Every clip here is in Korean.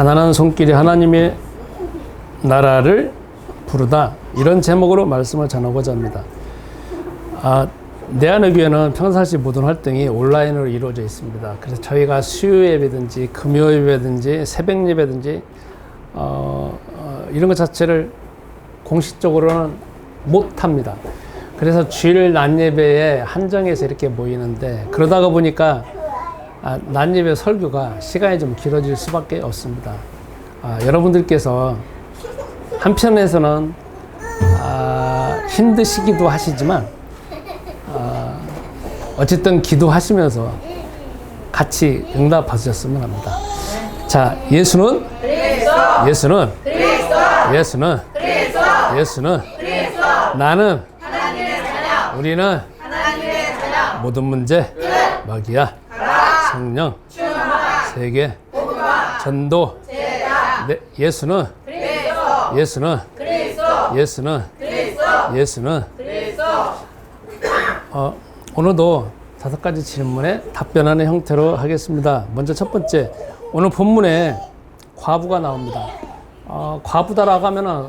가난한 손길이 하나님의 나라를 부르다, 이런 제목으로 말씀을 전하고자 합니다. 내안의교회는 평상시 모든 활동이 온라인으로 이루어져 있습니다. 그래서 저희가 수요 예배든지 금요 예배든지 새벽 예배든지 이런 것 자체를 공식적으로는 못합니다. 그래서 주일 낮 예배에 한정해서 이렇게 모이는데, 그러다가 보니까 낮 예배 설교가 시간이 좀 길어질 수밖에 없습니다. 여러분들께서 한편에서는 힘드시기도 하시지만 어쨌든 기도하시면서 같이 응답 받으셨으면 합니다. 자, 예수는 그리스도, 예수는 그리스도, 예수는 그리스도, 예수는 그리스도, 나는 하나님의 자녀, 우리는 하나님의 자녀, 모든 문제 마귀야, 성령, 세계, 전도, 네, 예수는 그리스도, 예수는 그리스도, 예수는 그리스도, 예수는 그리스도. 오늘도 5가지 질문에 답변하는 형태로 하겠습니다. 먼저 첫 번째, 오늘 본문에 과부가 나옵니다. 과부다라고 하면은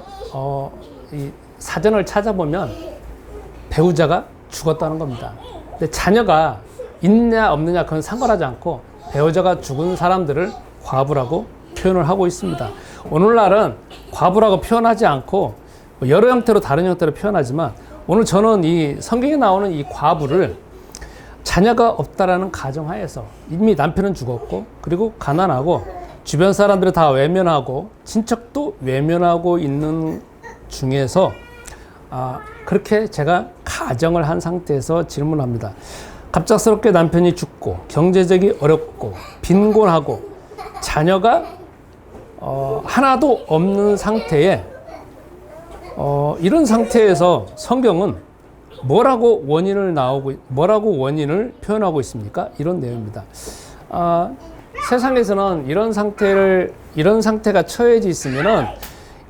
이 사전을 찾아보면 배우자가 죽었다는 겁니다. 근데 자녀가 있냐 없느냐 그건 상관하지 않고 배우자가 죽은 사람들을 과부라고 표현을 하고 있습니다. 오늘날은 과부라고 표현하지 않고 여러 형태로 다른 형태로 표현하지만, 오늘 저는 이 성경에 나오는 이 과부를 자녀가 없다라는 가정하에서 이미 남편은 죽었고, 그리고 가난하고 주변 사람들을 다 외면하고 친척도 외면하고 있는 중에서 그렇게 제가 가정을 한 상태에서 질문합니다. 갑작스럽게 남편이 죽고 경제적이 어렵고 빈곤하고 자녀가 하나도 없는 상태에 이런 상태에서 성경은 뭐라고 원인을 표현하고 있습니까? 이런 내용입니다. 세상에서는 이런 상태가 처해져 있으면은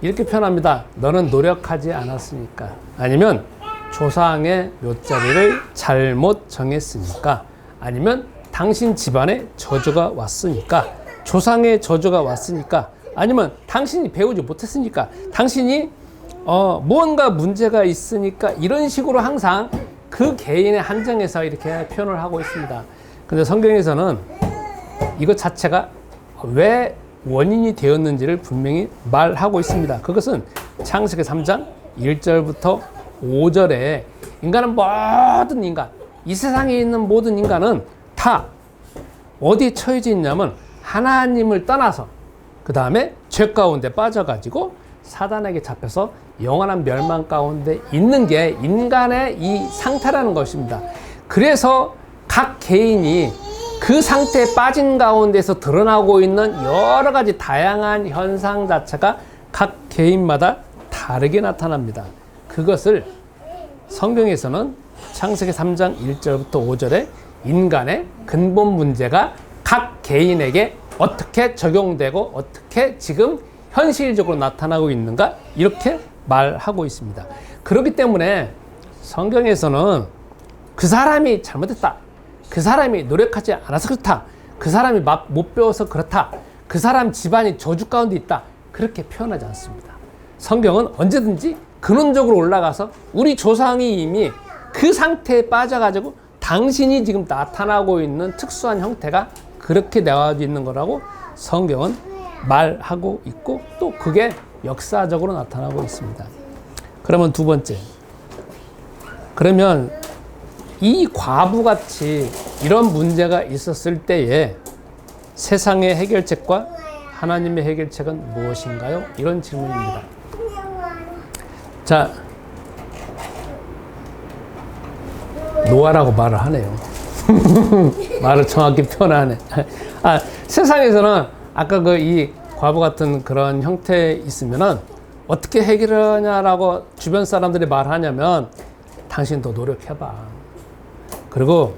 이렇게 표현합니다. 너는 노력하지 않았으니까, 아니면 조상의 묘자리를 잘못 정했으니까, 아니면 당신 집안에 저주가 왔으니까, 조상의 저주가 왔으니까, 아니면 당신이 배우지 못했으니까, 당신이 무언가 문제가 있으니까, 이런 식으로 항상 그 개인의 한정에서 이렇게 표현을 하고 있습니다. 근데 성경에서는 이것 자체가 왜 원인이 되었는지를 분명히 말하고 있습니다. 그것은 창세기 3장 1절부터 5절에 인간은 모든 인간, 이 세상에 있는 모든 인간은 다 어디에 처해져 있냐면 하나님을 떠나서 그 다음에 죄 가운데 빠져가지고 사단에게 잡혀서 영원한 멸망 가운데 있는 게 인간의 이 상태라는 것입니다. 그래서 각 개인이 그 상태에 빠진 가운데서 드러나고 있는 여러 가지 다양한 현상 자체가 각 개인마다 다르게 나타납니다. 그것을 성경에서는 창세기 3장 1절부터 5절에 인간의 근본 문제가 각 개인에게 어떻게 적용되고 어떻게 지금 현실적으로 나타나고 있는가, 이렇게 말하고 있습니다. 그렇기 때문에 성경에서는 그 사람이 잘못했다, 그 사람이 노력하지 않아서 그렇다, 그 사람이 못 배워서 그렇다, 그 사람 집안이 저주 가운데 있다, 그렇게 표현하지 않습니다. 성경은 언제든지 근원적으로 올라가서 우리 조상이 이미 그 상태에 빠져가지고 당신이 지금 나타나고 있는 특수한 형태가 그렇게 나와져 있는 거라고 성경은 말하고 있고, 또 그게 역사적으로 나타나고 있습니다. 그러면 두 번째, 그러면 이 과부같이 이런 문제가 있었을 때에 세상의 해결책과 하나님의 해결책은 무엇인가요? 이런 질문입니다. 자, 노아라고 말을 하네요. 말을 정확히 표현하네. 세상에서는 아까 이 과부 같은 그런 형태에 있으면은 어떻게 해결하냐라고 주변 사람들이 말하냐면, 당신도 노력해봐. 그리고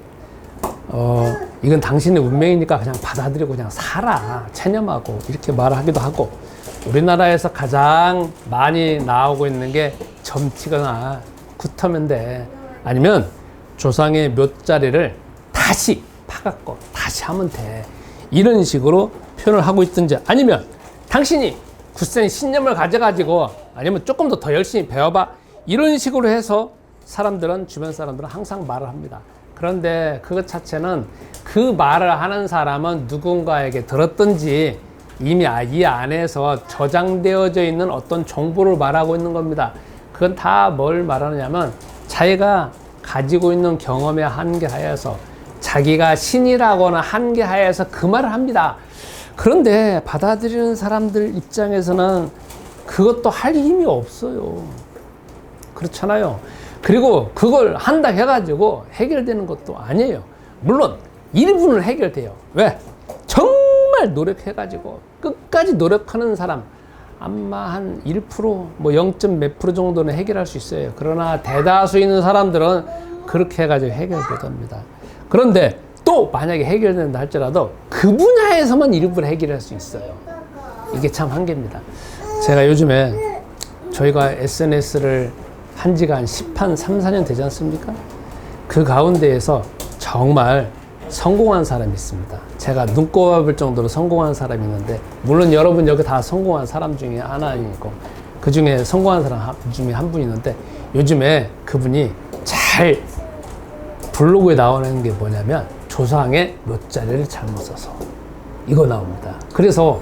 이건 당신의 운명이니까 그냥 받아들이고 그냥 살아, 체념하고, 이렇게 말하기도 하고, 우리나라에서 가장 많이 나오고 있는 게 점치거나 굿하면 돼, 아니면 조상의 묘자리를 다시 파갖고 다시 하면 돼, 이런 식으로 표현을 하고 있든지, 아니면 당신이 굳센 신념을 가져가지고 아니면 조금 더 열심히 배워봐. 이런 식으로 해서 주변 사람들은 항상 말을 합니다. 그런데 그것 자체는 그 말을 하는 사람은 누군가에게 들었든지 이미 이 안에서 저장되어져 있는 어떤 정보를 말하고 있는 겁니다. 그건 다 뭘 말하느냐면 자기가 가지고 있는 경험의 한계 하에서 자기가 신이라거나 한계 하에서 그 말을 합니다. 그런데 받아들이는 사람들 입장에서는 그것도 할 힘이 없어요. 그렇잖아요. 그리고 그걸 한다 해가지고 해결되는 것도 아니에요. 물론 일부는 해결돼요. 왜? 정말 노력해가지고 끝까지 노력하는 사람 아마 한 1%, 뭐 0. 몇 프로 정도는 해결할 수 있어요. 그러나 대다수 있는 사람들은 그렇게 해가지고 해결되답니다. 그런데 또 만약에 해결된다 할지라도 그 분야에서만 일부를 해결할 수 있어요. 이게 참 한계입니다. 제가 요즘에 저희가 SNS를 한 지가 한 3, 4년 되지 않습니까? 그 가운데에서 정말 성공한 사람이 있습니다. 제가 눈꼽을 정도로 성공한 사람이 있는데, 물론 여러분 여기 다 성공한 사람 중에 하나이고, 그 중에 성공한 사람 중에 한 분이 있는데, 요즘에 그분이 잘 블로그에 나오는 게 뭐냐면 조상의 몇 자리를 잘못 써서 이거 나옵니다. 그래서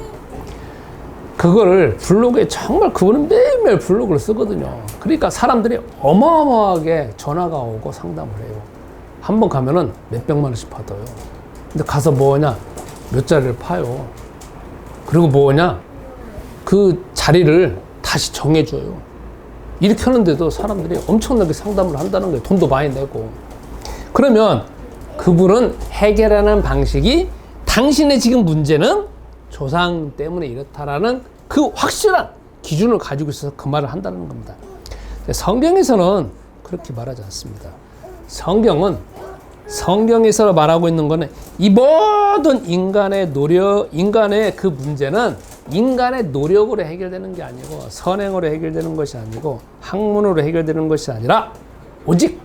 그거를 블로그에 정말 그분은 매일매일 블로그를 쓰거든요. 그러니까 사람들이 어마어마하게 전화가 오고 상담을 해요. 한 번 가면은 몇백만 원씩 받아요. 근데 가서 뭐냐? 몇 자리를 파요. 그리고 뭐냐? 그 자리를 다시 정해줘요. 이렇게 하는데도 사람들이 엄청나게 상담을 한다는 거예요. 돈도 많이 내고. 그러면 그분은 해결하는 방식이 당신의 지금 문제는 조상 때문에 이렇다라는 그 확실한 기준을 가지고 있어서 그 말을 한다는 겁니다. 성경에서는 그렇게 말하지 않습니다. 성경에서 말하고 있는 거는 이 모든 인간의 그 문제는 인간의 노력으로 해결되는 게 아니고 선행으로 해결되는 것이 아니고 학문으로 해결되는 것이 아니라 오직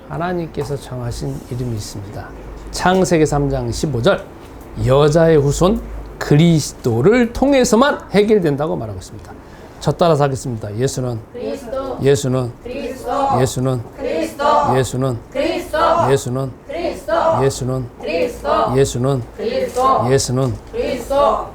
하나님께서 정하신 이름이 있습니다. 창세기 3장 15절 여자의 후손 그리스도를 통해서만 해결된다고 말하고 있습니다. 저 따라서 하겠습니다. 예수는 그리스도, 예수는 그리스도, 예수는 그리스도, 예수는 그리스도, 예수는 그리스도, 예수는 그리스도, 예수는 그리스도, 예수는 그리스도.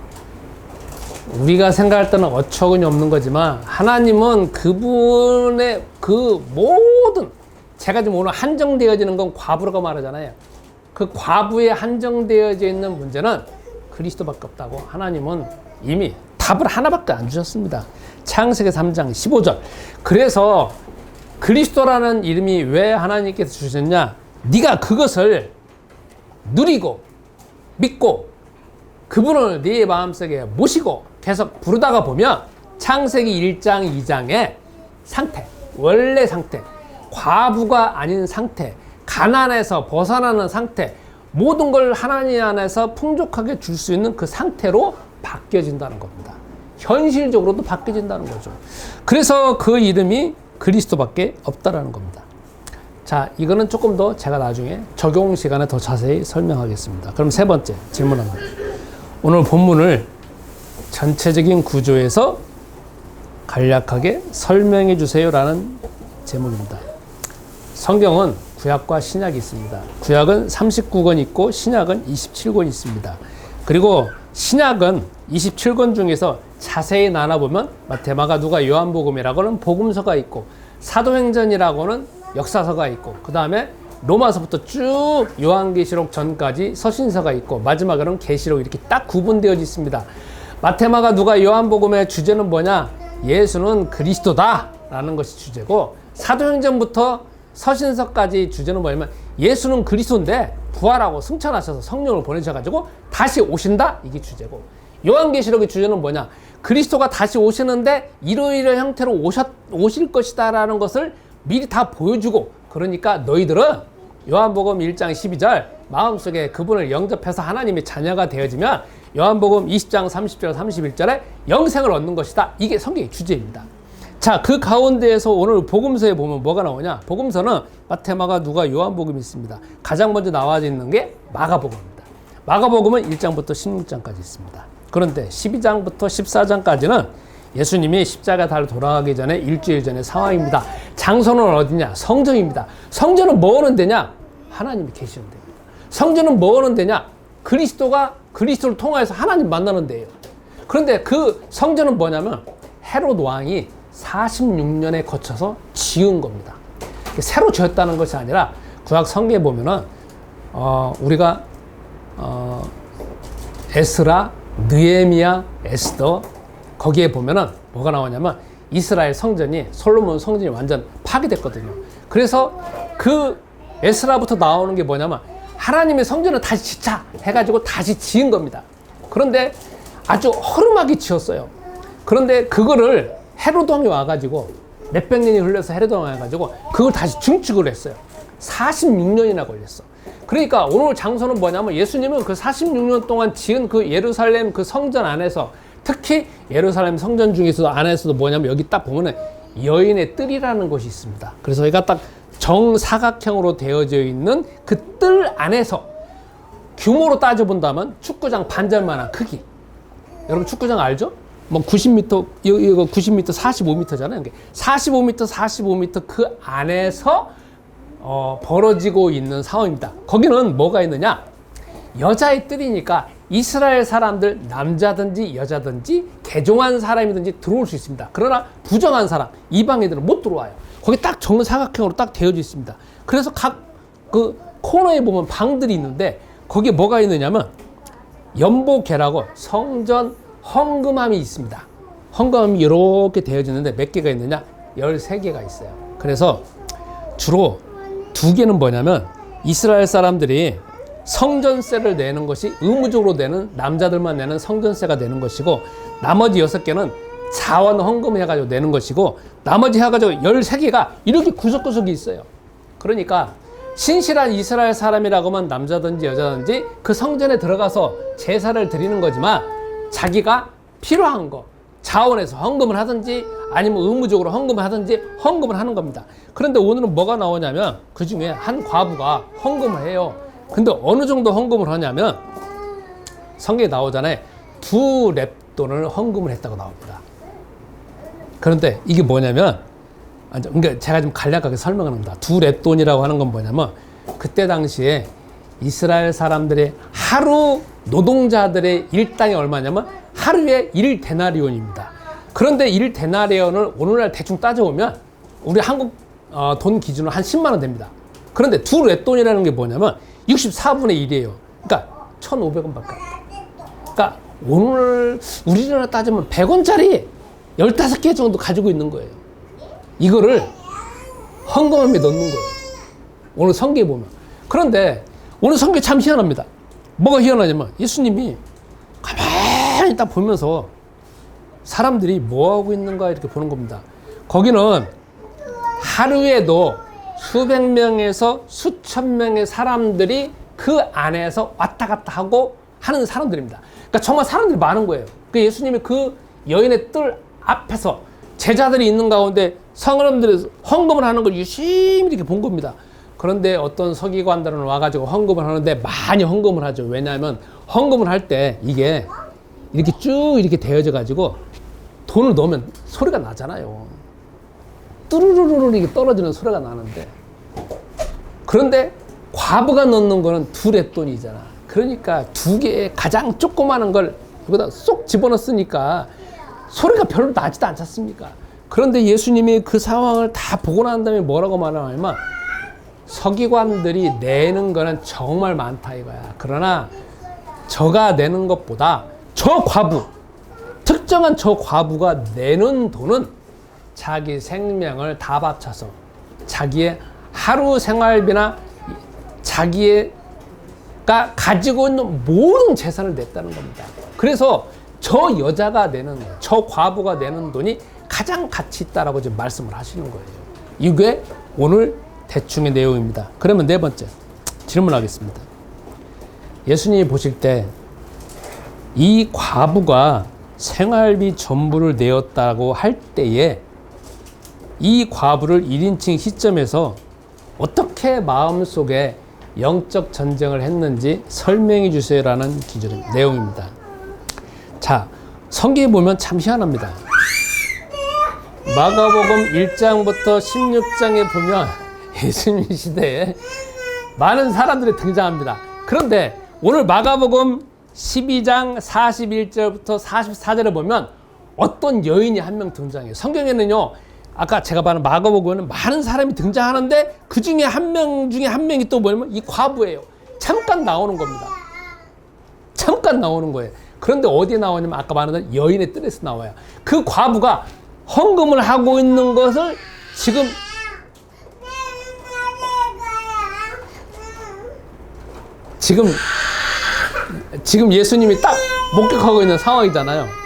우리가 생각할 때는 어처구니 없는 거지만 하나님은 그분의 그 모든, 제가 지금 오늘 한정되어지는 건 과부라고 말하잖아요. 그 과부에 한정되어져 있는 문제는 그리스도밖에 없다고 하나님은 이미 답을 하나밖에 안 주셨습니다. 창세기 3장 15절. 그래서 그리스도라는 이름이 왜 하나님께서 주셨냐? 네가 그것을 누리고 믿고 그분을 네 마음속에 모시고 계속 부르다가 보면 창세기 1장 2장의 상태, 원래 상태, 과부가 아닌 상태, 가난에서 벗어나는 상태, 모든 걸 하나님 안에서 풍족하게 줄 수 있는 그 상태로 바뀌어진다는 겁니다. 현실적으로도 바뀌어진다는 거죠. 그래서 그 이름이 그리스도밖에 없다라는 겁니다. 자, 이거는 조금 더 제가 나중에 적용 시간에 더 자세히 설명하겠습니다. 그럼 세 번째 질문합니다. 오늘 본문을 전체적인 구조에서 간략하게 설명해 주세요라는 제목입니다. 성경은 구약과 신약이 있습니다. 구약은 39권 있고 신약은 27권 있습니다. 그리고 신약은 27권 중에서 자세히 나눠보면 마태마가 누가 요한복음이라고는 복음서가 있고 사도행전이라고는 역사서가 있고 그 다음에 로마서부터 쭉 요한계시록 전까지 서신서가 있고 마지막으로는 계시록 이렇게 딱 구분되어 있습니다. 마태마가 누가 요한복음의 주제는 뭐냐? 예수는 그리스도다 라는 것이 주제고 사도행전부터 서신서까지 주제는 뭐냐면 예수는 그리스도인데 부활하고 승천하셔서 성령을 보내셔가지고 다시 오신다? 이게 주제고 요한계시록의 주제는 뭐냐? 그리스도가 다시 오시는데 이러이러한 형태로 오실 것이다 라는 것을 미리 다 보여주고 그러니까 너희들은 요한복음 1장 12절 마음속에 그분을 영접해서 하나님의 자녀가 되어지면 요한복음 20장 30절 31절에 영생을 얻는 것이다. 이게 성경의 주제입니다. 자, 그 가운데에서 오늘 복음서에 보면 뭐가 나오냐? 복음서는 마태마가 누가 요한복음이 있습니다. 가장 먼저 나와 있는 게 마가복음입니다. 마가복음은 1장부터 16장까지 있습니다. 그런데 12장부터 14장까지는 예수님이 십자가 달로 돌아가기 전에 일주일 전의 상황입니다. 장소는 어디냐? 성전입니다. 성전은 뭐 하는 데냐? 하나님이 계시는 데입니다. 성전은 뭐 하는 데냐? 그리스도를 통하여서 하나님 만나는 데예요. 그런데 그 성전은 뭐냐면 헤롯 왕이 46년에 거쳐서 지은 겁니다. 새로 지었다는 것이 아니라 구약 성경에 보면은 우리가 에스라, 느헤미야, 에스더 거기에 보면은 뭐가 나오냐면 이스라엘 성전이 솔로몬 성전이 완전 파괴됐거든요. 그래서 그 에스라부터 나오는 게 뭐냐면 하나님의 성전을 다시 짓자 해가지고 다시 지은 겁니다. 그런데 아주 허름하게 지었어요. 그런데 그거를 헤롯 왕이 와가지고 몇백 년이 흘러서 헤롯 왕이 와가지고 그걸 다시 증축을 했어요. 46년이나 걸렸어. 그러니까 오늘 장소는 뭐냐면 예수님은 그 46년 동안 지은 그 예루살렘 그 성전 안에서 특히 예루살렘 성전 중에서도 안에서도 뭐냐면 여기 딱 보면은 여인의 뜰이라는 곳이 있습니다. 그래서 여기가 딱 정사각형으로 되어져 있는 그 뜰 안에서 규모로 따져본다면 축구장 반절만한 크기. 여러분 축구장 알죠? 뭐 90m, 이거 90m, 45m잖아요. 45m, 45m 그 안에서 벌어지고 있는 상황입니다. 거기는 뭐가 있느냐? 여자의 뜰이니까 이스라엘 사람들 남자든지 여자든지 개종한 사람이든지 들어올 수 있습니다. 그러나 부정한 사람 이방인들은 못 들어와요. 거기 딱 정사각형으로 딱 되어져 있습니다. 그래서 각 그 코너에 보면 방들이 있는데 거기에 뭐가 있느냐면 연보계라고 성전 헌금함이 있습니다. 헌금함이 이렇게 되어져 있는데 몇 개가 있느냐? 13개가 있어요. 그래서 주로 2개는 뭐냐면 이스라엘 사람들이 성전세를 내는 것이 의무적으로 내는 남자들만 내는 성전세가 되는 것이고 나머지 6개는 자원 헌금을 해가지고 내는 것이고 나머지 해가지고 13개가 이렇게 구석구석이 있어요. 그러니까 신실한 이스라엘 사람이라고 하면 남자든지 여자든지 그 성전에 들어가서 제사를 드리는 거지만 자기가 필요한 거 자원에서 헌금을 하든지 아니면 의무적으로 헌금을 하든지 헌금을 하는 겁니다. 그런데 오늘은 뭐가 나오냐면 그 중에 한 과부가 헌금을 해요. 근데 어느 정도 헌금을 하냐면 성경에 나오잖아요. 2렙돈을 헌금을 했다고 나옵니다. 그런데 이게 뭐냐면 그러니까 제가 좀 간략하게 설명을 합니다. 2렙돈이라고 하는 건 뭐냐면 그때 당시에 이스라엘 사람들의 하루 노동자들의 일당이 얼마냐면 하루에 1데나리온입니다. 그런데 1데나리온을 오늘날 대충 따져보면 우리 한국 돈 기준으로 한 10만 원 됩니다. 그런데 2렙돈이라는 게 뭐냐면 64분의 1이에요. 그러니까 1,500원밖에 안 돼요. 그러니까 오늘 우리나라 따지면 100원짜리 15개 정도 가지고 있는 거예요. 이거를 헌금함에 넣는 거예요. 오늘 성경에 보면. 그런데 오늘 성경이 참 희한합니다. 뭐가 희한하냐면 예수님이 가만히 딱 보면서 사람들이 뭐하고 있는가 이렇게 보는 겁니다. 거기는 하루에도 수백 명에서 수천 명의 사람들이 그 안에서 왔다 갔다 하고 하는 사람들입니다. 그러니까 정말 사람들이 많은 거예요. 그 예수님이 그 여인의 뜰 앞에서 제자들이 있는 가운데 사람들이 헌금을 하는 걸 유심히 이렇게 본 겁니다. 그런데 어떤 서기관들은 와가지고 헌금을 하는데 많이 헌금을 하죠. 왜냐하면 헌금을 할 때 이게 이렇게 쭉 이렇게 되어져 가지고 돈을 넣으면 소리가 나잖아요. 뚜루루루루 이렇게 떨어지는 소리가 나는데 그런데 과부가 넣는 거는 2렙돈이잖아. 그러니까 2개의 가장 조그마한 걸 여기다 쏙 집어넣었으니까 소리가 별로 나지도 않지 않습니까? 그런데 예수님이 그 상황을 다 보고 난 다음에 뭐라고 말하냐면 서기관들이 내는 거는 정말 많다 이거야. 그러나 저가 내는 것보다 저 과부, 특정한 저 과부가 내는 돈은 자기 생명을 다 바쳐서 자기의 하루 생활비나 자기가 가지고 있는 모든 재산을 냈다는 겁니다. 그래서 저 여자가 내는, 저 과부가 내는 돈이 가장 가치 있다라고 지금 말씀을 하시는 거예요. 이게 오늘 대충의 내용입니다. 그러면 4번째 질문하겠습니다. 예수님이 보실 때 이 과부가 생활비 전부를 내었다고 할 때에 이 과부를 1인칭 시점에서 어떻게 마음속에 영적 전쟁을 했는지 설명해 주세요라는 내용입니다. 자, 성경에 보면 참 희한합니다. 마가복음 1장부터 16장에 보면 예수님 시대에 많은 사람들이 등장합니다. 그런데 오늘 마가복음 12장 41절부터 44절에 보면 어떤 여인이 한 명 등장해요. 성경에는요, 아까 제가 말한 마가복음에는 많은 사람이 등장하는데 그 중에 한 명 중에 한 명이 또 뭐냐면 이 과부예요. 잠깐 나오는 겁니다. 잠깐 나오는 거예요. 그런데 어디에 나오냐면 아까 말한 여인의 뜰에서 나와요. 그 과부가 헌금을 하고 있는 것을 지금 예수님이 딱 목격하고 있는 상황이잖아요.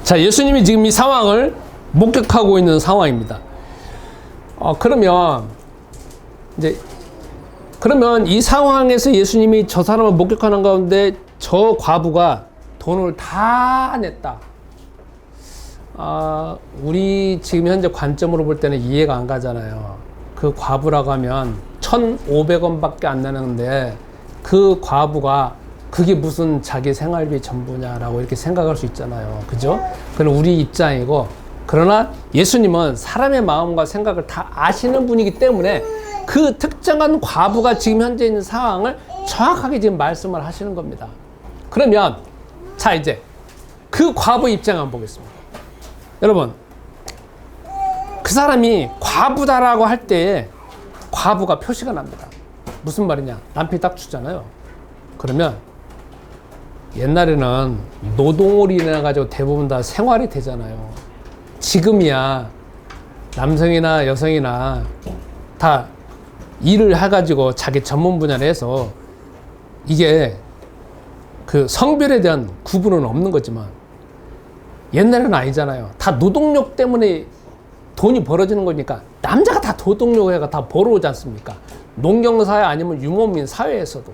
자, 예수님이 지금 이 상황을 목격하고 있는 상황입니다. 그러면 이 상황에서 예수님이 저 사람을 목격하는 가운데 저 과부가 돈을 다 냈다. 우리 지금 현재 관점으로 볼 때는 이해가 안 가잖아요. 그 과부라고 하면 1,500원밖에 안 내는데 그 과부가 그게 무슨 자기 생활비 전부냐라고 이렇게 생각할 수 있잖아요. 그죠? 그건 우리 입장이고, 그러나 예수님은 사람의 마음과 생각을 다 아시는 분이기 때문에 그 특정한 과부가 지금 현재 있는 상황을 정확하게 지금 말씀을 하시는 겁니다. 그러면 자, 이제 그 과부 입장 한번 보겠습니다. 여러분, 그 사람이 과부다라고 할 때에 과부가 표시가 납니다. 무슨 말이냐? 남편이 딱 주잖아요. 그러면 옛날에는 노동을 인해 가지고 대부분 다 생활이 되잖아요. 지금이야 남성이나 여성이나 다 일을 해가지고 자기 전문 분야를 해서 이게 그 성별에 대한 구분은 없는 거지만 옛날에는 아니잖아요. 다 노동력 때문에 돈이 벌어지는 거니까 남자가 다 노동력을 해가 다 벌어오지 않습니까? 농경사회 아니면 유목민 사회에서도.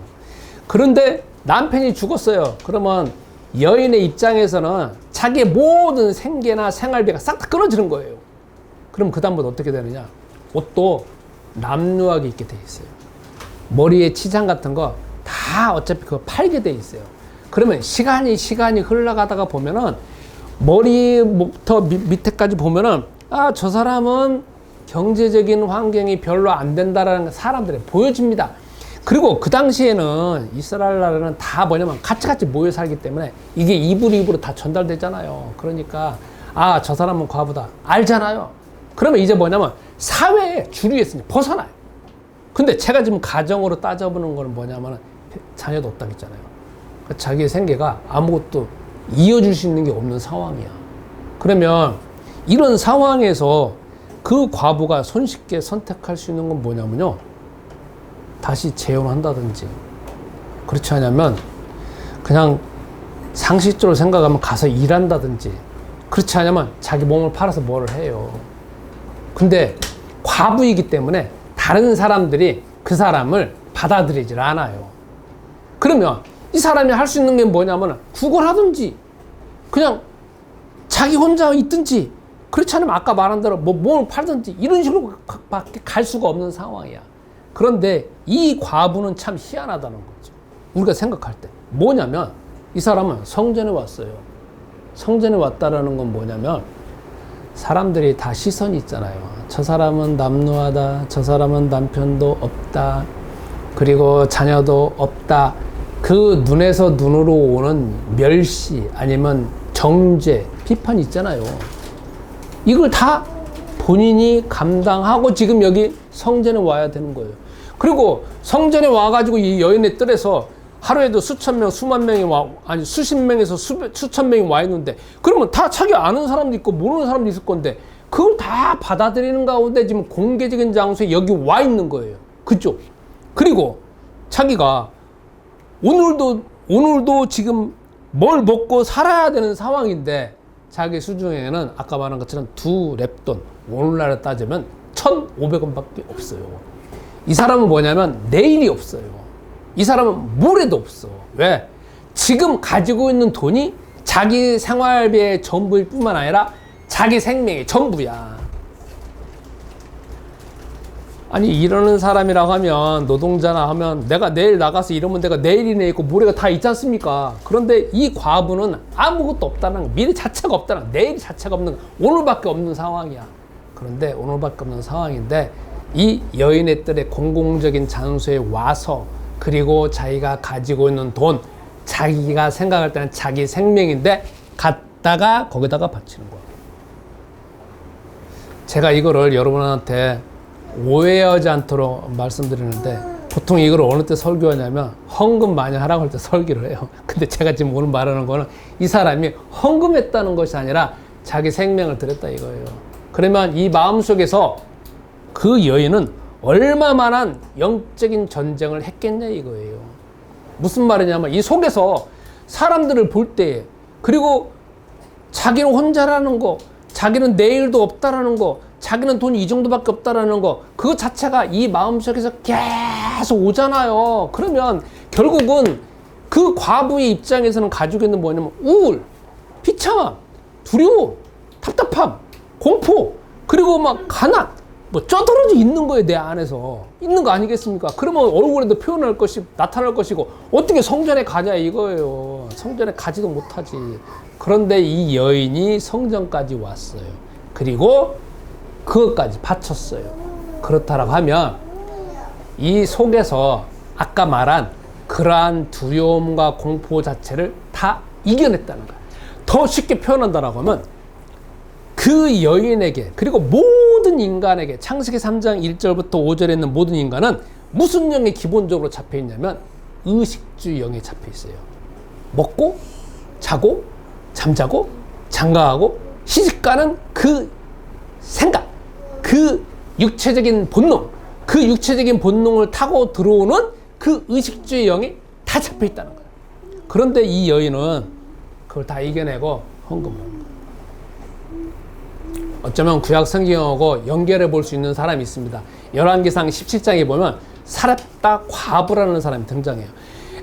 그런데 남편이 죽었어요. 그러면 여인의 입장에서는 자기의 모든 생계나 생활비가 싹 다 끊어지는 거예요. 그럼 그 다음부터 어떻게 되느냐? 옷도 남루하게 입게 돼 있어요. 머리에 치장 같은 거 다 어차피 그거 팔게 돼 있어요. 그러면 시간이 흘러가다가 보면은 머리부터 밑에까지 보면은 저 사람은 경제적인 환경이 별로 안 된다라는 사람들이 보여집니다. 그리고 그 당시에는 이스라엘 나라는 다 뭐냐면 같이 모여 살기 때문에 이게 입으로 다 전달되잖아요. 그러니까 저 사람은 과부다 알잖아요. 그러면 이제 뭐냐면 사회의 주류에서 벗어나요. 근데 제가 지금 가정으로 따져보는 건 뭐냐면 자녀도 없다고 했잖아요. 그러니까 자기의 생계가 아무것도 이어줄 수 있는 게 없는 상황이야. 그러면 이런 상황에서 그 과부가 손쉽게 선택할 수 있는 건 뭐냐면요, 다시 재혼한다든지, 그렇지 않으면 그냥 상식적으로 생각하면 가서 일한다든지, 그렇지 않으면 자기 몸을 팔아서 뭐를 해요. 근데 과부이기 때문에 다른 사람들이 그 사람을 받아들이질 않아요. 그러면 이 사람이 할 수 있는 게 뭐냐면 구걸하든지 그냥 자기 혼자 있든지, 그렇지 않으면 아까 말한 대로 몸을 팔든지 이런 식으로 밖에 갈 수가 없는 상황이야. 그런데 이 과부는 참 희한하다는 거죠. 우리가 생각할 때 뭐냐면 이 사람은 성전에 왔어요. 성전에 왔다라는 건 뭐냐면 사람들이 다 시선이 있잖아요. 저 사람은 남루하다, 저 사람은 남편도 없다, 그리고 자녀도 없다. 그 눈에서 눈으로 오는 멸시 아니면 정죄, 비판이 있잖아요. 이걸 다 본인이 감당하고 지금 여기 성전에 와야 되는 거예요. 그리고 성전에 와가지고 이 여인의 뜰에서 하루에도 수천 명, 수만 명이 수십 명에서 수천 명이 와 있는데, 그러면 다 자기 아는 사람도 있고 모르는 사람도 있을 건데, 그걸 다 받아들이는 가운데 지금 공개적인 장소에 여기 와 있는 거예요. 그죠? 그리고 자기가 오늘도 지금 뭘 먹고 살아야 되는 상황인데, 자기 수중에는 아까 말한 것처럼 2랩돈, 오늘날에 따지면 1,500원밖에 없어요. 이 사람은 뭐냐면 내일이 없어요. 이 사람은 모레도 없어. 왜? 지금 가지고 있는 돈이 자기 생활비의 전부일 뿐만 아니라 자기 생명의 전부야. 아니 이러는 사람이라고 하면, 노동자나 하면 내가 내일 나가서 이러면 내가 내일이네 있고 모레가 다 있지 않습니까? 그런데 이 과부는 아무것도 없다는 거, 미래 자체가 없다는 거, 내일 자체가 없는 거, 오늘밖에 없는 상황이야. 그런데 오늘밖에 없는 상황인데 이 여인의 뜰에 공공적인 장소에 와서, 그리고 자기가 가지고 있는 돈, 자기가 생각할 때는 자기 생명인데 갖다가 거기다가 바치는 거야. 제가 이거를 여러분한테 오해하지 않도록 말씀드리는데, 보통 이걸 어느 때 설교하냐면 헌금 많이 하라고 할 때 설교를 해요. 근데 제가 지금 오늘 말하는 거는 이 사람이 헌금했다는 것이 아니라 자기 생명을 드렸다 이거예요. 그러면 이 마음속에서 그 여인은 얼마만한 영적인 전쟁을 했겠냐 이거예요. 무슨 말이냐면, 이 속에서 사람들을 볼 때, 그리고 자기는 혼자라는 거, 자기는 내일도 없다라는 거, 자기는 돈이 이 정도밖에 없다라는 거, 그거 자체가 이 마음속에서 계속 오잖아요. 그러면 결국은 그 과부의 입장에서는 가지고 있는 뭐냐면 우울, 비참함, 두려움, 답답함, 공포, 그리고 막 가난, 뭐 쪄들어져 있는 거예요. 내 안에서 있는 거 아니겠습니까? 그러면 얼굴에도 표현할 것이 나타날 것이고, 어떻게 성전에 가냐 이거예요. 성전에 가지도 못하지. 그런데 이 여인이 성전까지 왔어요. 그리고 그것까지 바쳤어요. 그렇다라고 하면 이 속에서 아까 말한 그러한 두려움과 공포 자체를 다 이겨냈다는 거야. 더 쉽게 표현한다라고 하면, 그 여인에게, 그리고 모든 인간에게, 창세기 3장 1절부터 5절에 있는 모든 인간은 무슨 영이 기본적으로 잡혀 있냐면 의식주 영이 잡혀 있어요. 먹고 자고 잠자고 장가하고 시집가는 그 생각, 그 육체적인 본능, 그 육체적인 본능을 타고 들어오는 그 의식주의 영이 다 잡혀 있다는 거예요. 그런데 이 여인은 그걸 다 이겨내고 헌금을 하는 거예요. 어쩌면 구약 성경하고 연결해 볼 수 있는 사람이 있습니다. 열왕기상 17장에 보면 사렙다 과부라는 사람이 등장해요.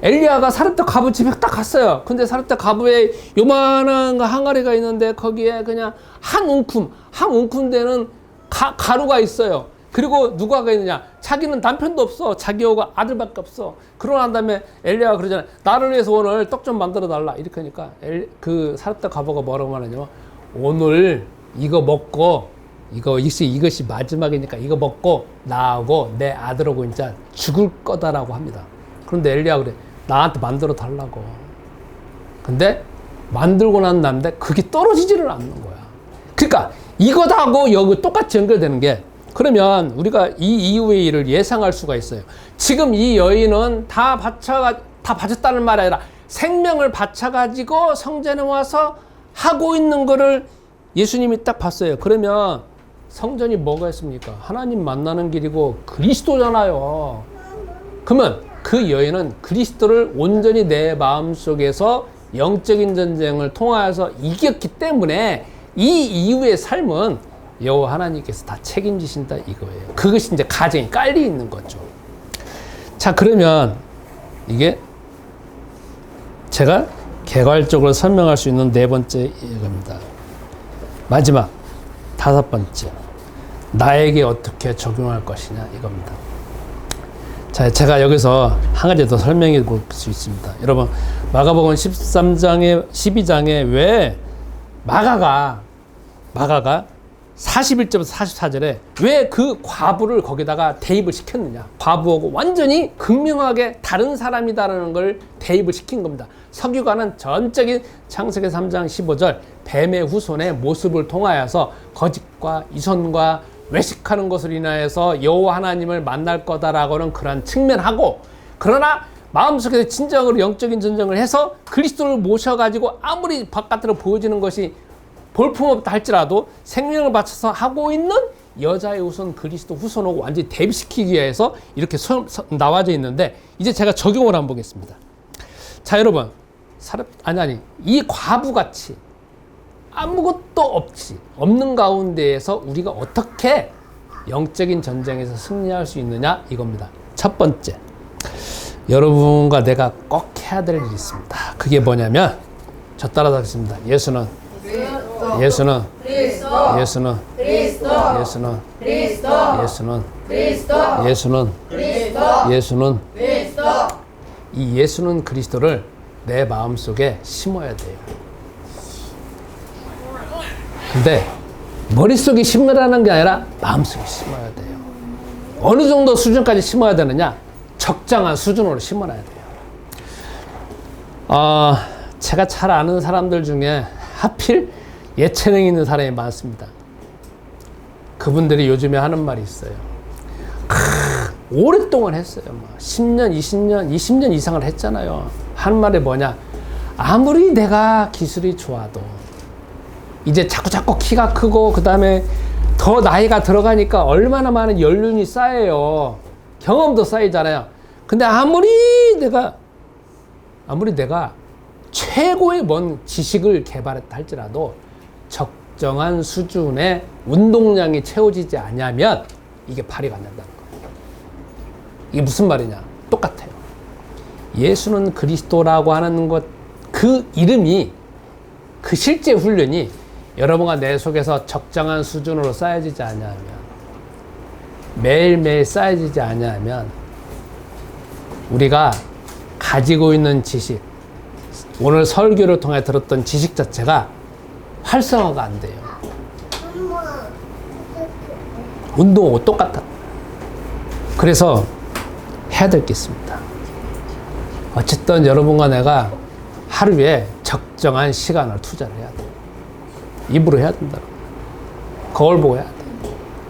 엘리야가 사렙다 과부 집에 딱 갔어요. 근데 사렙다 과부에 요만한 항아리가 있는데 거기에 그냥 한 움큼 되는 가루가 있어요. 그리고 누가 있느냐? 자기는 남편도 없어. 자기하고 아들밖에 없어. 그러고 난 다음에 엘리야가 그러잖아요. 나를 위해서 오늘 떡 좀 만들어 달라. 이렇게 하니까 그 사렙다 과부가 뭐라고 말하냐면, 오늘 이거 먹고, 이것이 마지막이니까 이거 먹고 나하고 내 아들하고 이제 죽을 거다라고 합니다. 그런데 엘리야가 그래, 나한테 만들어 달라고. 근데 만들고 난 다음에 그게 떨어지지를 않는 거야. 그러니까 이것하고 여기 똑같이 연결되는 게, 그러면 우리가 이 이후의 일을 예상할 수가 있어요. 지금 이 여인은 다 바쳤다는 말이 아니라 생명을 바쳐가지고 성전에 와서 하고 있는 거를 예수님이 딱 봤어요. 그러면 성전이 뭐가 있습니까? 하나님 만나는 길이고 그리스도잖아요. 그러면 그 여인은 그리스도를 온전히 내 마음속에서 영적인 전쟁을 통하여서 이겼기 때문에 이 이후의 삶은 여호와 하나님께서 다 책임지신다 이거예요. 그것이 이제 가정이 깔려 있는 거죠. 자, 그러면 이게 제가 개괄적으로 설명할 수 있는 네 번째 이겁니다. 마지막 다섯 번째, 나에게 어떻게 적용할 것이냐 이겁니다. 자, 제가 여기서 한 가지 더 설명해 볼 수 있습니다. 여러분, 마가복음 12장에 왜 마가가 41절부터 44절에 왜 그 과부를 거기다가 대입을 시켰느냐. 과부하고 완전히 극명하게 다른 사람이다라는 걸 대입을 시킨 겁니다. 서기관은 전적인 창세기 3장 15절 뱀의 후손의 모습을 통하여서 거짓과 이선과 외식하는 것을 인하여서 여호와 하나님을 만날 거다라고는 그런 측면하고, 그러나 마음속에서 진정으로 영적인 전쟁을 해서 그리스도를 모셔가지고 아무리 바깥으로 보여지는 것이 볼품없다 할지라도 생명을 바쳐서 하고 있는 여자의 후손 그리스도 후손하고 완전히 대비시키기 위해서 이렇게 나와져 있는데, 이제 제가 적용을 한번 보겠습니다. 자, 여러분, 이 과부같이 아무것도 없는 가운데에서 우리가 어떻게 영적인 전쟁에서 승리할 수 있느냐 이겁니다. 첫 번째, 여러분과 내가 꼭 해야 될 일이 있습니다. 그게 뭐냐면 저 따라하겠습니다. 예수는 예수는 예수는 예수는 예수는 예수는 예수는 이 예수는 그리스도를 내 마음속에 심어야 돼요. 근데 머릿속에 심으라는 게 아니라 마음속에 심어야 돼요. 어느 정도 수준까지 심어야 되느냐? 적당한 수준으로 심어놔야 돼요. 제가 잘 아는 사람들 중에 하필 예체능 있는 사람이 많습니다. 그분들이 요즘에 하는 말이 있어요. 오랫동안 했어요. 10년, 20년 이상을 했잖아요. 하는 말이 뭐냐? 아무리 내가 기술이 좋아도 이제 자꾸 키가 크고 그 다음에 더 나이가 들어가니까 얼마나 많은 연륜이 쌓여요. 경험도 쌓이잖아요. 근데 아무리 내가 최고의 뭔 지식을 개발했다 할지라도 적정한 수준의 운동량이 채워지지 않으면 이게 발휘가 안 된다는 거예요. 이게 무슨 말이냐? 똑같아요. 예수는 그리스도라고 하는 것, 그 이름이, 그 실제 훈련이 여러분과 내 속에서 적정한 수준으로 쌓여지지 않으면, 매일매일 쌓여지지 않으면 우리가 가지고 있는 지식, 오늘 설교를 통해 들었던 지식 자체가 활성화가 안 돼요. 운동하고 똑같아. 그래서 해야 될 게 있습니다. 어쨌든 여러분과 내가 하루에 적정한 시간을 투자를 해야 돼. 입으로 해야 된다. 거울 보고 해야 돼.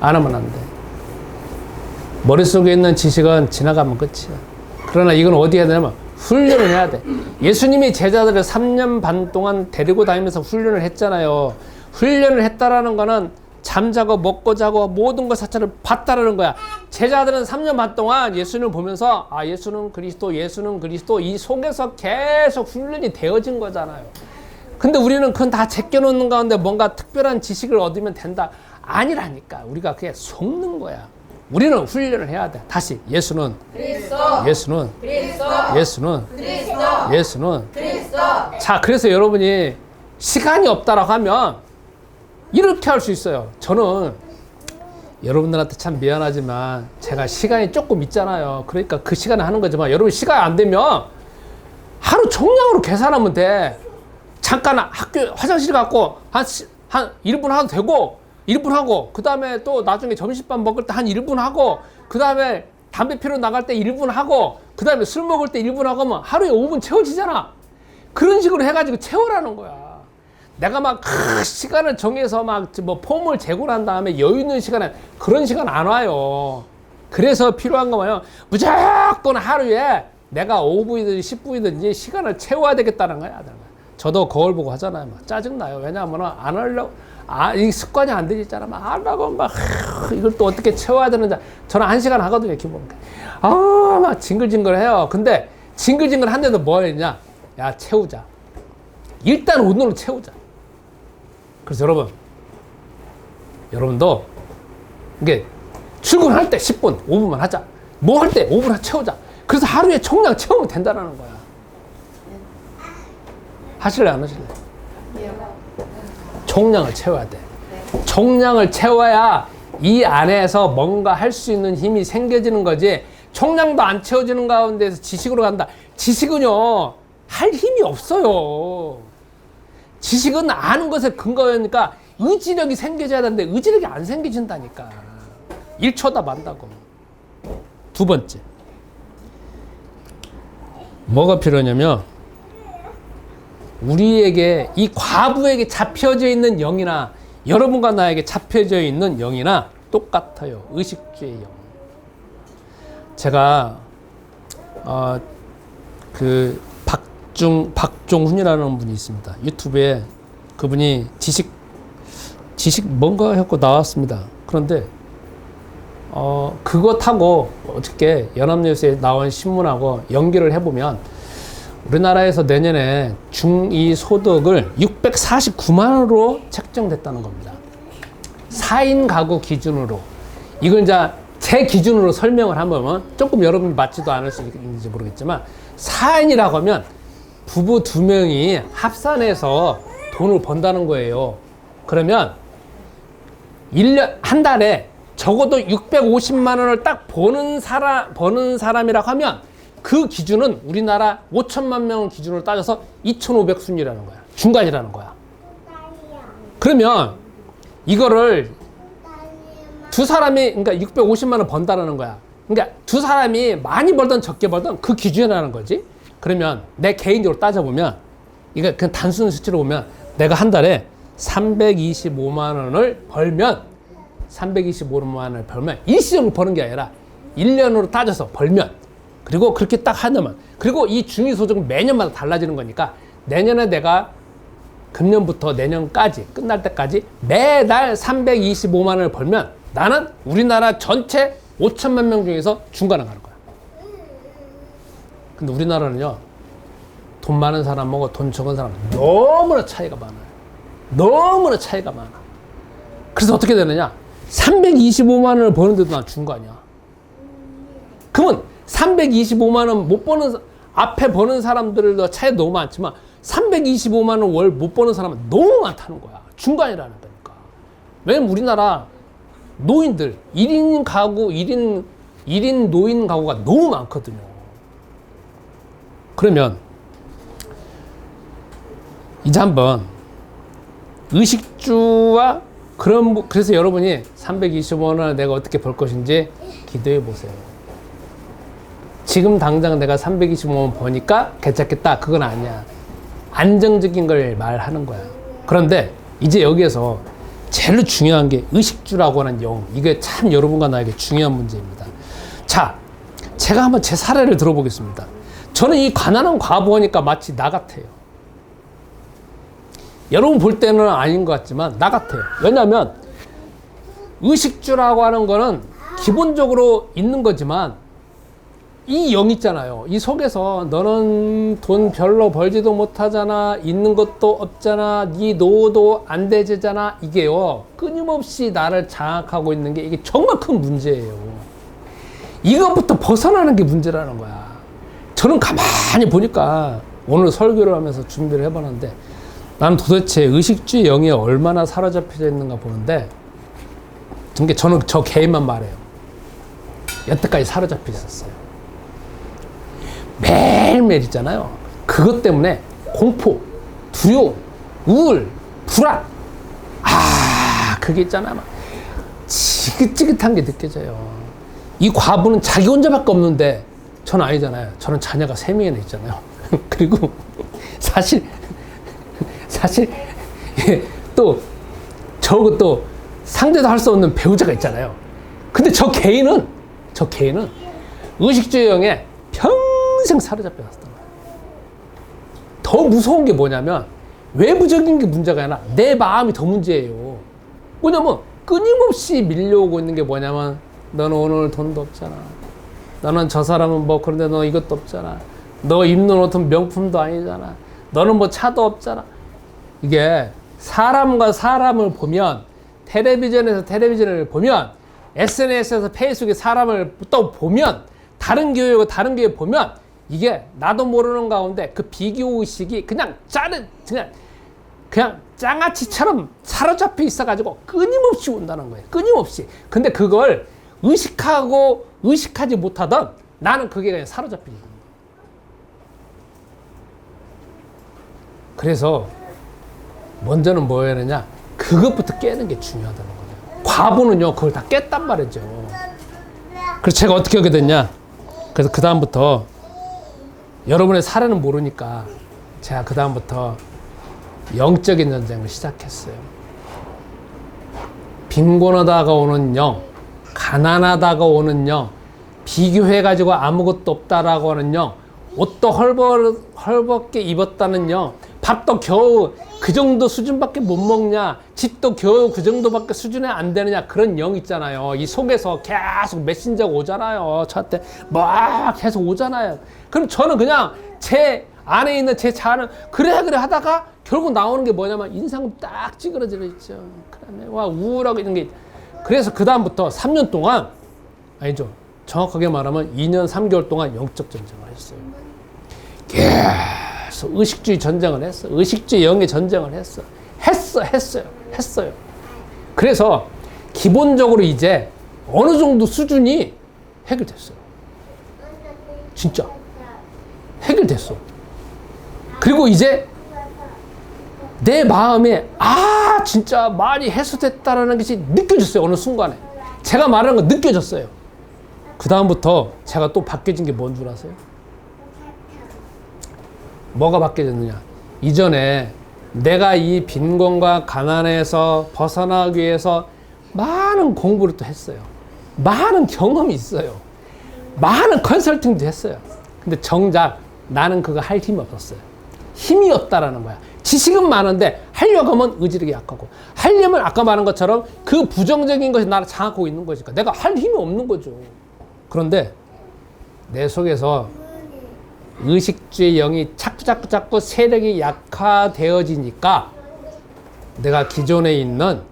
안 하면 안 돼. 머릿속에 있는 지식은 지나가면 끝이야. 그러나 이건 어디 해야 되냐면 훈련을 해야 돼. 예수님이 제자들을 3년 반 동안 데리고 다니면서 훈련을 했잖아요. 훈련을 했다라는 거는 잠자고 먹고 자고 모든 것 자체를 봤다라는 거야. 제자들은 3년 반 동안 예수님을 보면서 예수는 그리스도, 예수는 그리스도 이 속에서 계속 훈련이 되어진 거잖아요. 근데 우리는 그건 다 제껴놓는 가운데 뭔가 특별한 지식을 얻으면 된다. 아니라니까. 우리가 그게 속는 거야. 우리는 훈련을 해야 돼. 다시 예수는 그리스도, 예수는 그리스도, 예수는 그리스도, 예수는 그리스도. 자, 그래서 여러분이 시간이 없다라고 하면 이렇게 할 수 있어요. 저는 여러분들한테 참 미안하지만 제가 시간이 조금 있잖아요. 그러니까 그 시간에 하는 거지만 여러분 시간이 안 되면 하루 총량으로 계산하면 돼. 잠깐 학교 화장실 갔고 한 1분 하도 되고 1분 하고 그 다음에 또 나중에 점심밥 먹을 때 한 1분 하고 그 다음에 담배 피러 나갈 때 1분 하고 그 다음에 술 먹을 때 1분 하고 하면 하루에 5분 채워지잖아. 그런 식으로 해가지고 채우라는 거야. 내가 막 시간을 정해서 막 뭐 폼을 제공한 다음에 여유 있는 시간에 그런 시간 안 와요. 그래서 필요한 거 뭐예요? 무조건 하루에 내가 5분이든지 10분이든지 시간을 채워야 되겠다는 거야. 저도 거울 보고 하잖아요. 막 짜증나요. 왜냐하면 안 하려고, 이 습관이 안 되잖아. 막 하려고 막, 이걸 또 어떻게 채워야 되는지. 저는 1시간 하거든요. 기본. 막 징글징글 해요. 근데 징글징글 한데도 뭐 했냐? 야, 채우자. 일단 오늘로 채우자. 그래서 여러분도 이게 출근할 때 10분, 5분만 하자. 뭐 할 때 5분 채우자. 그래서 하루에 총량 채우면 된다는 거야. 하실래 안 하실래? 총량을 채워야 돼. 총량을 채워야 이 안에서 뭔가 할 수 있는 힘이 생겨지는 거지. 총량도 안 채워지는 가운데서 지식으로 간다. 지식은요, 할 힘이 없어요. 지식은 아는 것에 근거하니까 의지력이 생겨져야 되는데 의지력이 안 생겨진다니까. 1초다 만다고. 두 번째. 뭐가 필요하냐면 우리에게 이 과부에게 잡혀져 있는 영이나 여러분과 나에게 잡혀져 있는 영이나 똑같아요. 의식주의 영. 제가 박종훈이라는 분이 있습니다. 유튜브에 그분이 지식 뭔가 했고 나왔습니다. 그런데 그거 타고 어저께 연합뉴스에 나온 신문하고 연결을 해보면 우리나라에서 내년에 중2 소득을 649만 원으로 책정됐다는 겁니다. 4인 가구 기준으로. 이걸 이제 제 기준으로 설명을 하면 조금 여러분이 맞지도 않을 수 있는지 모르겠지만, 사인이라고 하면 부부 두 명이 합산해서 돈을 번다는 거예요. 그러면 1년, 한 달에 적어도 650만 원을 딱 버는 사람이라고 하면 그 기준은 우리나라 5천만 명을 기준으로 따져서 2,500 순위라는 거야. 중간이라는 거야. 그러면 이거를 두 사람이, 그러니까 650만 원 번다라는 거야. 그러니까 두 사람이 많이 벌든 적게 벌든 그 기준이라는 거지. 그러면 내 개인적으로 따져보면, 이거 그냥 단순 수치로 보면 내가 한 달에 325만 원을 벌면, 325만 원을 벌면 일시적으로 버는 게 아니라 1년으로 따져서 벌면, 그리고 그렇게 딱 하면, 그리고 이 중위소득은 매년마다 달라지는 거니까 내년에 내가 금년부터 내년까지 끝날 때까지 매달 325만 원을 벌면 나는 우리나라 전체 5천만 명 중에서 중간에 가는 거야. 근데 우리나라는요, 돈 많은 사람하고 돈 적은 사람 너무나 차이가 많아요. 너무나 차이가 많아. 그래서 어떻게 되느냐, 325만 원을 버는데도 난 중간이야. 그러면 325만 원 못 버는, 앞에 버는 사람들도 차이 너무 많지만 325만 원 월 못 버는 사람은 너무 많다는 거야. 중간이라는 거니까. 왜냐면 우리나라 노인들 1인 가구, 1인 노인 가구가 너무 많거든요. 그러면 이제 한번 의식주와 그래서 여러분이 325만 원을 내가 어떻게 벌 것인지 기도해 보세요. 지금 당장 내가 325만 원 버니까 괜찮겠다, 그건 아니야. 안정적인 걸 말하는 거야. 그런데 이제 여기에서 제일 중요한 게 의식주라고 하는 영, 이게 참 여러분과 나에게 중요한 문제입니다. 자, 제가 한번 제 사례를 들어보겠습니다. 저는 이 가난한 과부하니까 마치 나 같아요. 여러분 볼 때는 아닌 것 같지만 나 같아요. 왜냐하면 의식주라고 하는 거는 기본적으로 있는 거지만 이 영 있잖아요. 이 속에서 너는 돈 별로 벌지도 못하잖아, 있는 것도 없잖아, 네 노후도 안 되잖아, 이게요 끊임없이 나를 장악하고 있는 게, 이게 정말 큰 문제예요. 이것부터 벗어나는 게 문제라는 거야. 저는 가만히 보니까 오늘 설교를 하면서 준비를 해봤는데, 나는 도대체 의식주의 영에 얼마나 사로잡혀져 있는가 보는데, 저는 저 개인만 말해요. 여태까지 사로잡혀 있었어요. 매일매일 있잖아요. 그것 때문에 공포, 두려움, 우울, 불안, 그게 있잖아, 막 지긋지긋한 게 느껴져요. 이 과부는 자기 혼자밖에 없는데 저는 아니잖아요. 저는 자녀가 3명이나 있잖아요. 그리고 사실 또 저거 또 상대도 할 수 없는 배우자가 있잖아요. 근데 저 개인은 의식주의 영에 평생 사로잡혀 왔던 거예요. 더 무서운 게 뭐냐면 외부적인 게 문제가 아니라 내 마음이 더 문제예요. 뭐냐면 끊임없이 밀려오고 있는 게 뭐냐면, 너는 오늘 돈도 없잖아, 너는 저 사람은 뭐 그런데 너 이것도 없잖아, 너 입는 옷은 명품도 아니잖아, 너는 뭐 차도 없잖아. 이게 사람과 사람을 보면, 텔레비전에서 텔레비전을 보면, SNS에서 페이스북에 사람을 또 보면, 다른 교회고 다른 교회 보면, 이게 나도 모르는 가운데 그 비교 의식이 그냥 장아찌처럼 사로잡혀 있어가지고 끊임없이 온다는 거예요. 끊임없이. 근데 그걸 의식하지 못하던 나는 그게 그냥 사로잡히는 거예요. 그래서 먼저는 뭐 해야 되냐, 그것부터 깨는 게 중요하다는 거예요. 과부는요 그걸 다 깼단 말이죠. 그래서 제가 어떻게 하게 됐냐, 그래서 그 다음부터 여러분의 사례는 모르니까 제가 그 다음부터 영적인 전쟁을 시작했어요. 빈곤하다가 오는 영, 가난하다가 오는 영, 비교해가지고 아무것도 없다라고 하는 영, 옷도 헐벗게 입었다는 영, 밥도 겨우 그 정도 수준밖에 못 먹냐, 집도 겨우 그 정도밖에 수준에 안 되느냐, 그런 영 있잖아요. 이 속에서 계속 메신저가 오잖아요. 저한테 막 계속 오잖아요. 그럼 저는 그냥 제 안에 있는 제 자아는 그래 하다가 결국 나오는 게 뭐냐면 인상은 딱 찌그러져 있죠. 그다음에 와 우울하고 이런 게. 그래서 그 다음부터 3년 동안 아니죠. 정확하게 말하면 2년 3개월 동안 영적 전쟁을 했어요. 계속 의식주의 전쟁을 했어. 의식주의 영의 전쟁을 했어. 했어요. 그래서 기본적으로 이제 어느 정도 수준이 해결됐어요. 진짜. 해결됐어. 그리고 이제 내 마음에 진짜 많이 해소됐다라는 것이 느껴졌어요. 어느 순간에. 제가 말하는 거 느껴졌어요. 그 다음부터 제가 또 바뀌어진 게 뭔 줄 아세요? 뭐가 바뀌어졌느냐? 이전에 내가 이 빈곤과 가난에서 벗어나기 위해서 많은 공부를 또 했어요. 많은 경험이 있어요. 많은 컨설팅도 했어요. 근데 정작 나는 그거 할 힘이 없었어요. 힘이 없다라는 거야. 지식은 많은데 하려고 하면 의지력이 약하고, 하려면 아까 말한 것처럼 그 부정적인 것이 나를 장악하고 있는 거니까 내가 할 힘이 없는 거죠. 그런데 내 속에서 의식주의 영이 자꾸 세력이 약화되어지니까 내가 기존에 있는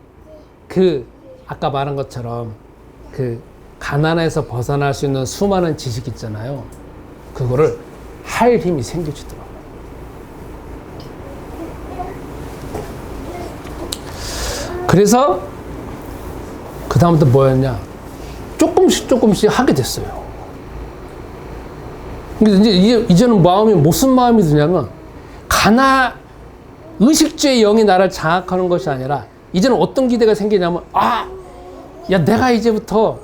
그 아까 말한 것처럼 그 가난에서 벗어날 수 있는 수많은 지식 있잖아요. 그거를 할 힘이 생겨지더라고요. 그래서 그 다음부터 뭐였냐? 조금씩 하게 됐어요. 근데 이제는 마음이 무슨 마음이 드냐면 의식주의 영이 나를 장악하는 것이 아니라 이제는 어떤 기대가 생기냐면 내가 이제부터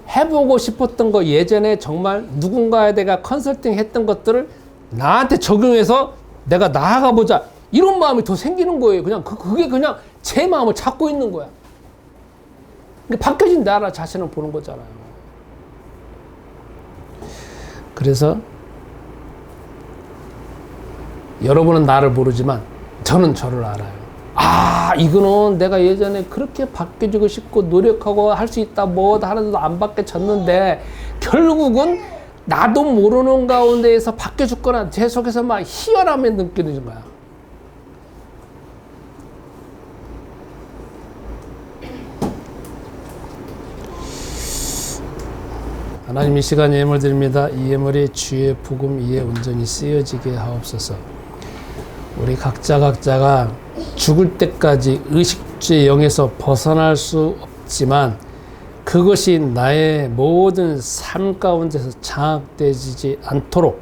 해보고 싶었던 거 예전에 정말 누군가에 내가 컨설팅 했던 것들을 나한테 적용해서 내가 나아가 보자 이런 마음이 더 생기는 거예요. 그게 그냥 제 마음을 찾고 있는 거야. 그러니까 바뀌어진 나라 자신을 보는 거잖아요. 그래서 여러분은 나를 모르지만 저는 저를 알아요. 이거는 내가 예전에 그렇게 바뀌어지고 싶고 노력하고 할 수 있다 하나도 안 바뀌어졌는데 결국은 나도 모르는 가운데에서 바뀌어질 거나 제 속에서 막 희열함이 느껴지는 거야. 하나님 이 시간 예물 드립니다. 이 예물이 주의 복음 위에 온전히 쓰여지게 하옵소서. 우리 각자가 죽을 때까지 의식주의 영에서 벗어날 수 없지만 그것이 나의 모든 삶 가운데서 장악되지 않도록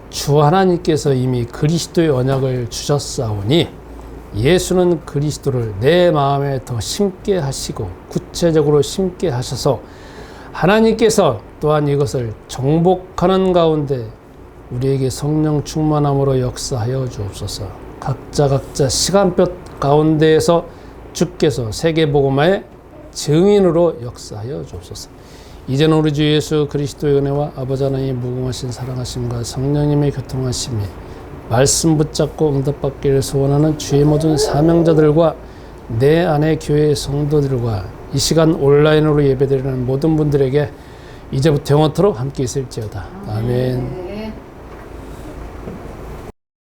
주 하나님께서 이미 그리스도의 언약을 주셨사오니 예수는 그리스도를 내 마음에 더 심게 하시고 구체적으로 심게 하셔서 하나님께서 또한 이것을 정복하는 가운데 우리에게 성령 충만함으로 역사하여 주옵소서. 각자 시간표 가운데에서 주께서 세계복음화의 증인으로 역사하여 주옵소서. 이제는 우리 주 예수 그리스도의 은혜와 아버지 하나님의 무궁하신 사랑하심과 성령님의 교통하심이 말씀 붙잡고 응답받기를 소원하는 주의 모든 사명자들과 내 안의 교회 성도들과 이 시간 온라인으로 예배드리는 모든 분들에게 이제부터 영원토록 함께 있을지어다. 아멘.